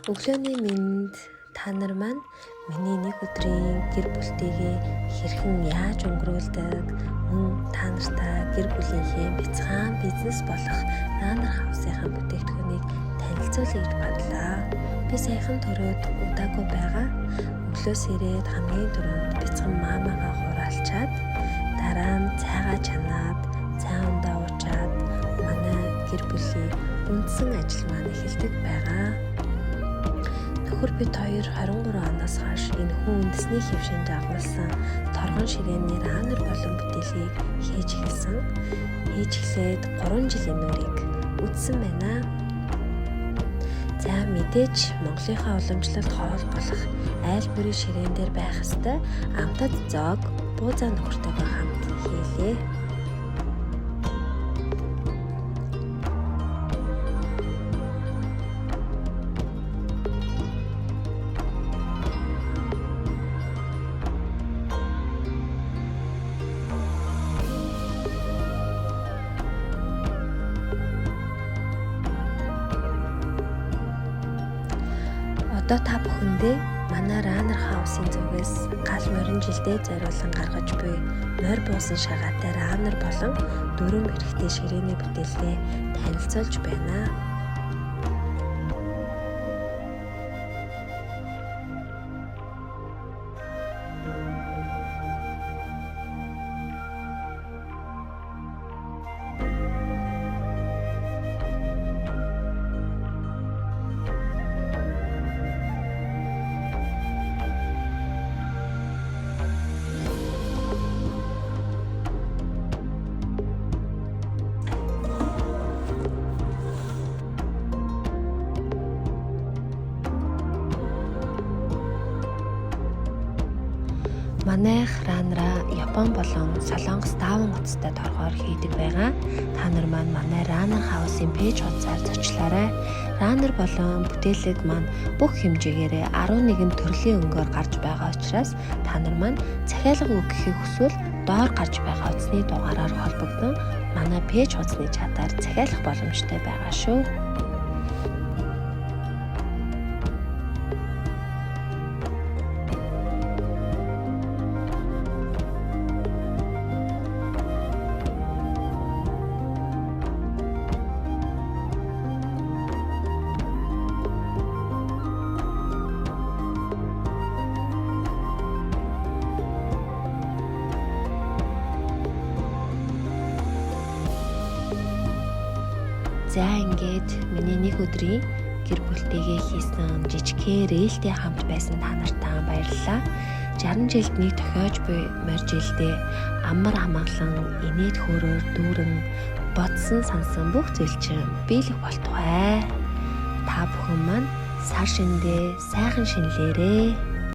Өглөөний мэнд та нар маань миний нэг өдрийн гэр бүлтэйгээ хэрхэн яаж өнгөрүүлдэг, мөн та нартай гэр бүлийнхээ бяцхан бизнес болох Runner House-ийн бүтээгдэхүүнийг танилцуулъя гэж бодлоо. Би саяхан төрөөд удаагүй байгаа. Өглөөс ирээд хамгийн түрүүнд бяцхан маамагаа хураалчаад дараа нь цайгаа чанаад, цай ундаа уучаад манай гэр бүлийн үндсэн ажил маань эхэлдэг байгаа. Нөхөр бид хоёр 23 оноос хойш энэ хүн үндэсний хөвшинд дагуулсан торгон ширээний Runner болон бүтээлийг хийж эхэлсэн. Хийж эхлээд 3 жилийн нүрийг үтсэн байна. За мэдээж Монголынхаа уламжлалт хоол болох айл бүрийн ширээн дээр байх ёстой амтад зоог буузаа нөхөртөйгөө хамт хийлээ. Одоо та бүхэндээ манай Runner House-ийн зүгээс гал морин жилдээ зориулан гаргаж буй морь буусан шагаатай Runner болон дөрвөн хэрэгтэй ширээний бүтээлээ танилцуулж байна. Манайх Runner Япон болон Солонгос 5 утастай торгоор хийдэг байгаа. Та нар маань манай Runner House-ийн пэйж хуудасаар зочлоорой. Runner болон бүтээлэг маань бүх хэмжээгээрээ 11 төрлийн өнгөөр гарч байгаа учраас та нар маань захиалга өгөхийг хүсвэл доор гарч байгаа утасны дугаараар холбогдсон манай пэйж хуудасны чатаар захиалах боломжтой байгаа шүү. За ингээд миний нэг өдрийн гэр бүлтэйгээ хийсэн жижигхэн рээлтэй хамт байсан та нартай баярлалаа. 60 жилд нэг тохиож буй морь жилдээ амар амгалан инээд хөөрөөр дүүрэн бодсон сансан бүх зүйл чинь биелэх болтугай. Та бүхэн маань сар шиндээ сайхан шинлээрээ.